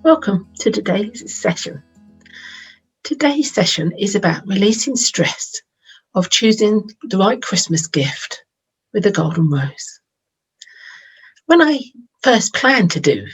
Welcome to today's session. Today's session is about releasing stress of choosing the right Christmas gift with a golden rose. When I first planned to do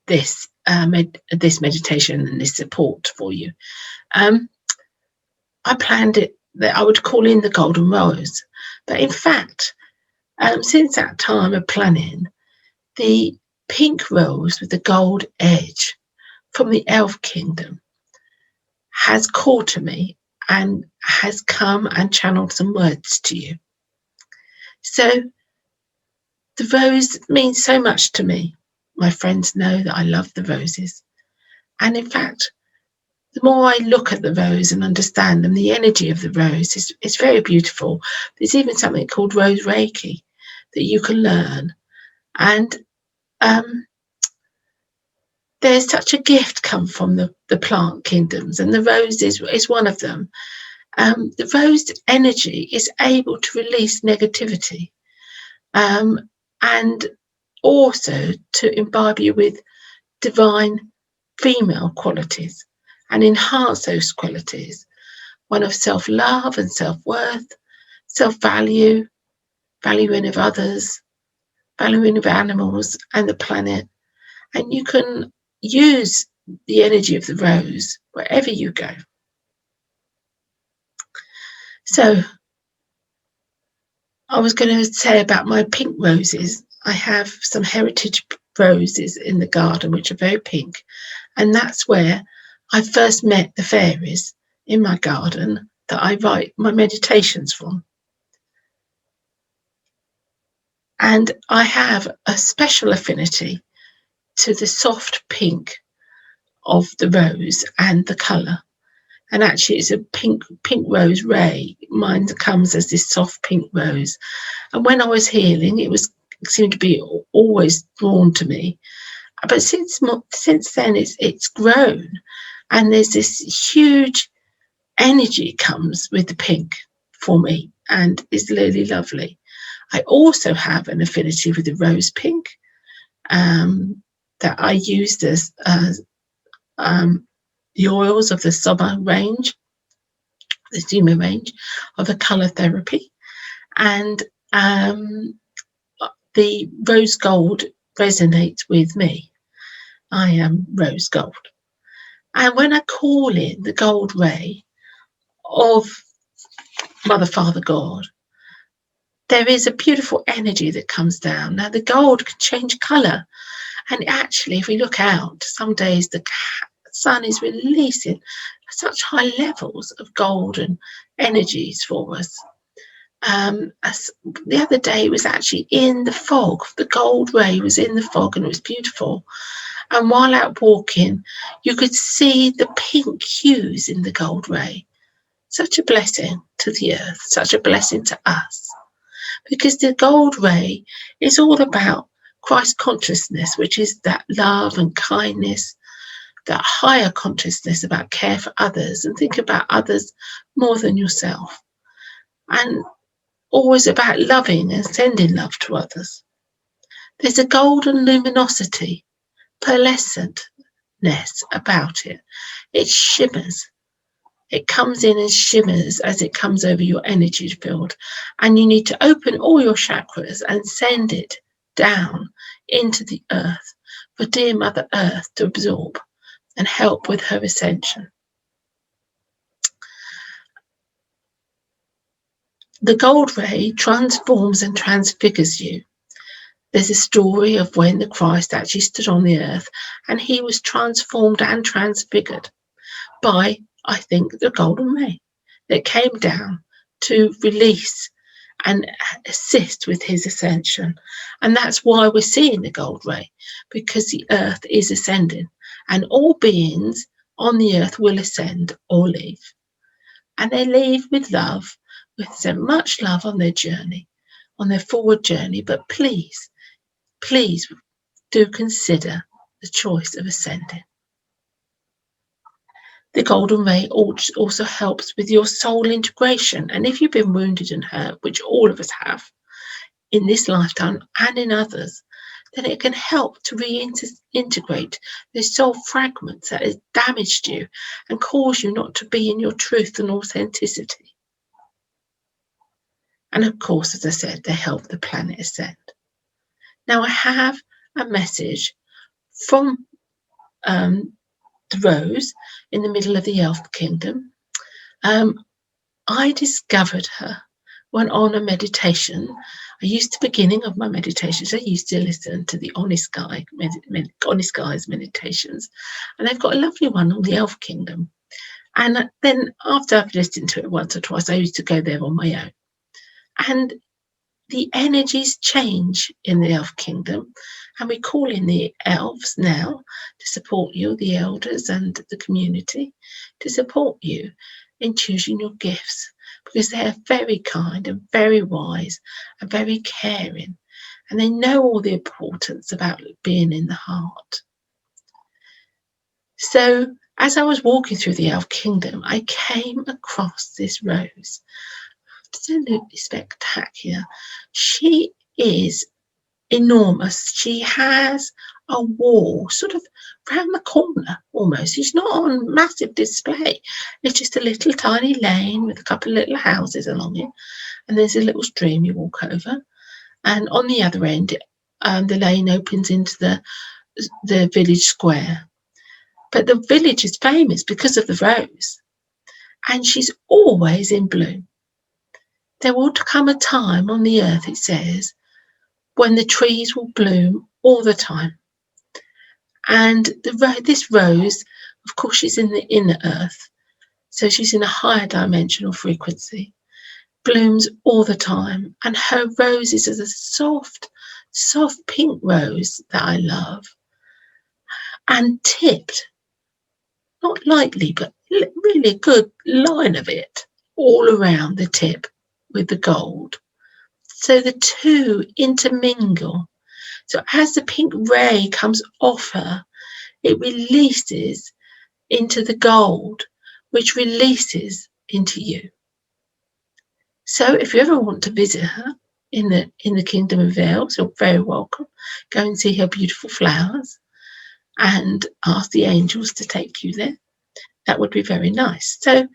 this meditation and this support for you, I planned it that I would call in the golden rose. But in fact, since that time of planning, the pink rose with the gold edge from the elf kingdom has called to me and has come and channeled some words to you. So the rose means so much to me. My friends know that I love the roses. And in fact, the more I look at the rose and understand them, the energy of the rose is very beautiful. There's even something called Rose Reiki that you can learn. And there's such a gift come from the plant kingdoms, and the rose is one of them. The rose energy is able to release negativity and also to imbibe you with divine female qualities and enhance those qualities. One of self-love and self-worth, self-value, valuing of others, valuing of animals and the planet. And you can use the energy of the rose wherever you go. So I was going to say about my pink roses. I have some heritage roses in the garden which are very pink, and that's where I first met the fairies in my garden that I write my meditations from. And I have a special affinity to the soft pink of the rose and the colour. And actually it's a pink rose ray. Mine comes as this soft pink rose. And when I was healing, it seemed to be always drawn to me. But since then it's grown, and there's this huge energy comes with the pink for me, and it's really lovely. I also have an affinity with the rose pink that I used as the oils of the summer range, the Zuma range of the colour therapy, and the rose gold resonates with me. I am rose gold. And when I call in the gold ray of Mother, Father, God, there is a beautiful energy that comes down. Now the gold can change colour, and actually if we look out, some days the sun is releasing such high levels of golden energies for us. The other day it was actually in the fog. The gold ray was in the fog, and it was beautiful. And while out walking, you could see the pink hues in the gold ray. Such a blessing to the earth, such a blessing to us. Because the gold ray is all about Christ consciousness, which is that love and kindness, that higher consciousness about care for others and think about others more than yourself. And always about loving and sending love to others. There's a golden luminosity, pearlescentness about it. It shimmers. It comes in and shimmers as it comes over your energy field. And you need to open all your chakras and send it down into the earth for dear Mother Earth to absorb and help with her ascension. The gold ray transforms and transfigures you. There's a story of when the Christ actually stood on the earth and he was transformed and transfigured by, I think, the golden ray that came down to release and assist with his ascension. And that's why we're seeing the gold ray, because the earth is ascending and all beings on the earth will ascend or leave. And they leave with love, with so much love on their journey, on their forward journey. But please, please do consider the choice of ascending. The golden ray also helps with your soul integration. And if you've been wounded and hurt, which all of us have in this lifetime and in others, then it can help to reintegrate those soul fragments that has damaged you and cause you not to be in your truth and authenticity. And of course, as I said, they help the planet ascend. Now, I have a message from the rose in the middle of the elf kingdom. I discovered her when on a meditation. I used the beginning of my meditations. I used to listen to the Honest Guy's meditations, and they've got a lovely one on the Elf Kingdom. And then after I've listened to it once or twice, I used to go there on my own. And the energies change in the Elf Kingdom, and we call in the elves now to support you, the elders and the community, to support you in choosing your gifts, because they're very kind and very wise and very caring, and they know all the importance about being in the heart. So as I was walking through the Elf Kingdom, I came across this rose. Absolutely spectacular. She is enormous. She has a wall sort of round the corner almost. She's not on massive display. It's just a little tiny lane with a couple of little houses along it, and there's a little stream you walk over, and on the other end the lane opens into the village square. But the village is famous because of the rose, and she's always in bloom. There will come a time on the earth, it says, when the trees will bloom all the time. And this rose, of course, she's in the inner earth, so she's in a higher dimensional frequency, blooms all the time. And her rose is a soft pink rose that I love, and tipped, not lightly, but really a good line of it all around the tip with the gold. So the two intermingle. So as the pink ray comes off her, it releases into the gold, which releases into you. So if you ever want to visit her in the Kingdom of Vales, you're very welcome. Go and see her beautiful flowers and ask the angels to take you there. That would be very nice. So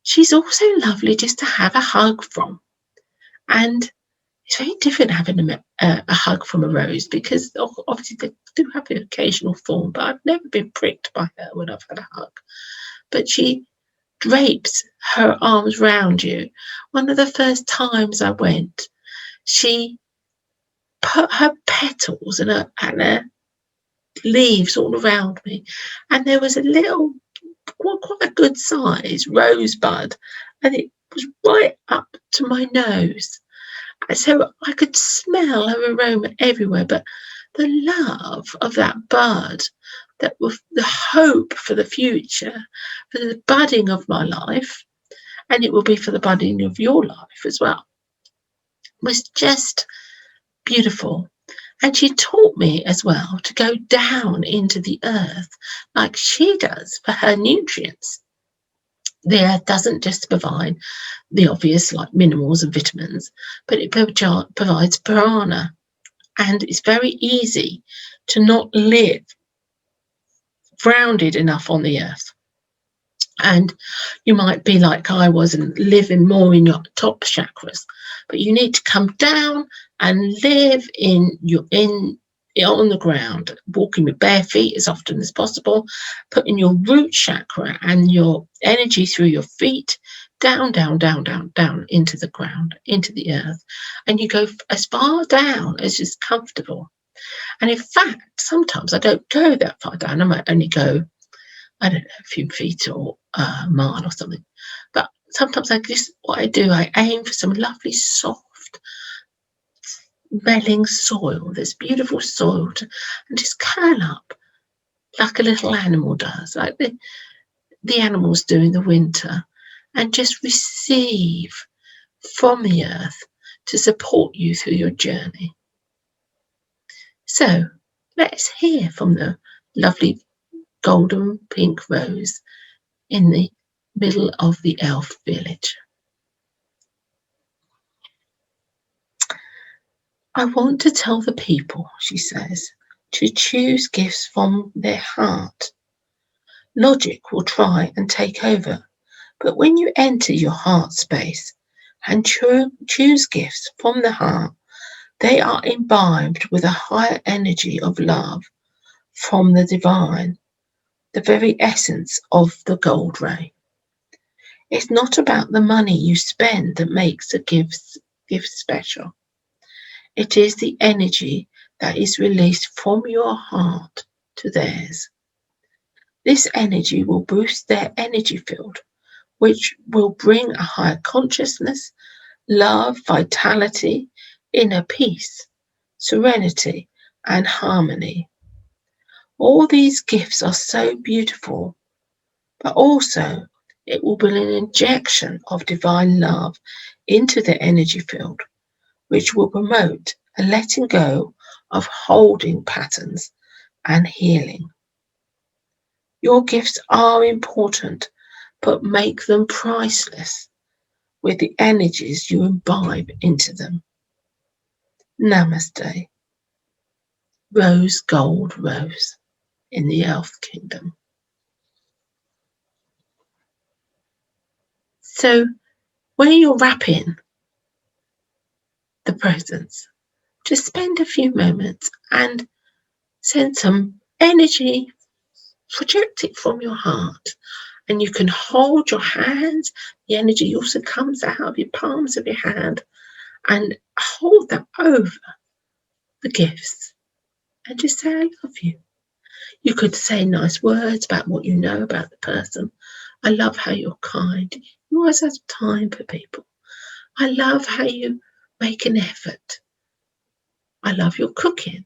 she's also lovely just to have a hug from. And it's very different having a hug from a rose, because obviously they do have the occasional thorn, but I've never been pricked by her when I've had a hug. But she drapes her arms round you. One of the first times I went, she put her petals and her leaves all around me, and there was a little, quite a good size rosebud, and it was right up to my nose. So I could smell her aroma everywhere, but the love of that bud, that was the hope for the future, for the budding of my life, and it will be for the budding of your life as well, was just beautiful. And she taught me as well to go down into the earth like she does for her nutrients. The earth doesn't just provide the obvious like minerals and vitamins, but it provides prana. And it's very easy to not live grounded enough on the earth. And you might be like I was and living more in your top chakras, but you need to come down and live on the ground, walking with bare feet as often as possible, putting your root chakra and your energy through your feet down into the ground, into the earth, and you go as far down as is comfortable. And in fact, sometimes I don't go that far down. I might only go, I don't know, a few feet or a mile or something. But sometimes what I do, I aim for some lovely soft smelling soil, this beautiful soil, and just curl up like a little animal does, like the animals do in the winter, and just receive from the earth to support you through your journey. So let's hear from the lovely golden pink rose in the middle of the elf village. I want to tell the people, she says, to choose gifts from their heart. Logic will try and take over, but when you enter your heart space and choose gifts from the heart, they are imbibed with a higher energy of love from the divine, the very essence of the gold ray. It's not about the money you spend that makes a gift special. It is the energy that is released from your heart to theirs. This energy will boost their energy field, which will bring a higher consciousness, love, vitality, inner peace, serenity, and harmony. All these gifts are so beautiful, but also it will be an injection of divine love into the energy field, which will promote a letting go of holding patterns and healing. Your gifts are important, but make them priceless with the energies you imbibe into them. Namaste. Rose Gold Rose in the Elf Kingdom. So when you're wrapping the presents, just spend a few moments and send some energy, project it from your heart. And you can hold your hands. The energy also comes out of your palms of your hand, and hold them over the gifts and just say, I love you. You could say nice words about what you know about the person. I love how you're kind. You always have time for people. I love how you make an effort. I love your cooking.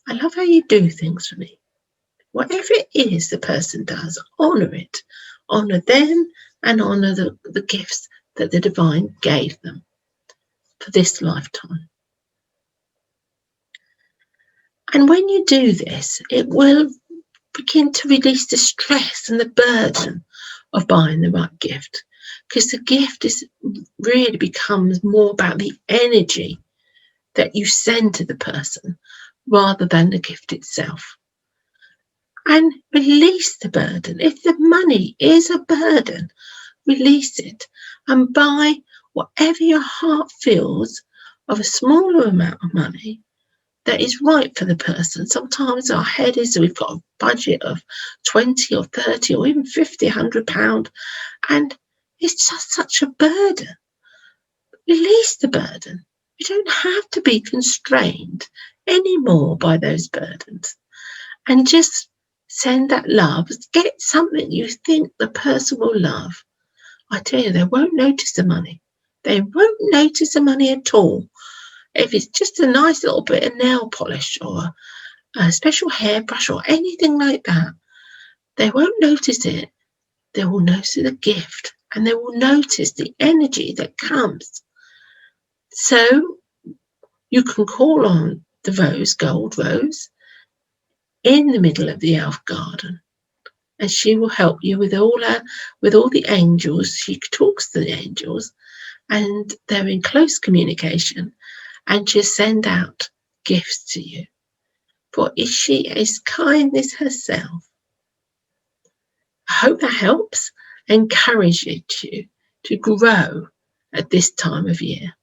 I love how you do things for me. Whatever it is the person does, honour it. Honour them and honour the gifts that the divine gave them for this lifetime. And when you do this, it will begin to release the stress and the burden of buying the right gift, because the gift really becomes more about the energy that you send to the person rather than the gift itself. And release the burden. If the money is a burden, release it and buy whatever your heart feels of a smaller amount of money that is right for the person. Sometimes our head is we've got a budget of 20 or 30 or even 50, £100, and it's just such a burden. Release the burden. You don't have to be constrained anymore by those burdens, and just send that love. Get something you think the person will love. I tell you, they won't notice the money. They won't notice the money at all. If it's just a nice little bit of nail polish or a special hairbrush or anything like that, they won't notice it. They will notice the gift, and they will notice the energy that comes. So you can call on the rose, gold rose, in the middle of the elf garden, and she will help you with all the angels. She talks to the angels, and they're in close communication, and she'll send out gifts to you. For she is kindness herself. I hope that helps, encourages you to grow at this time of year.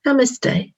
Namaste.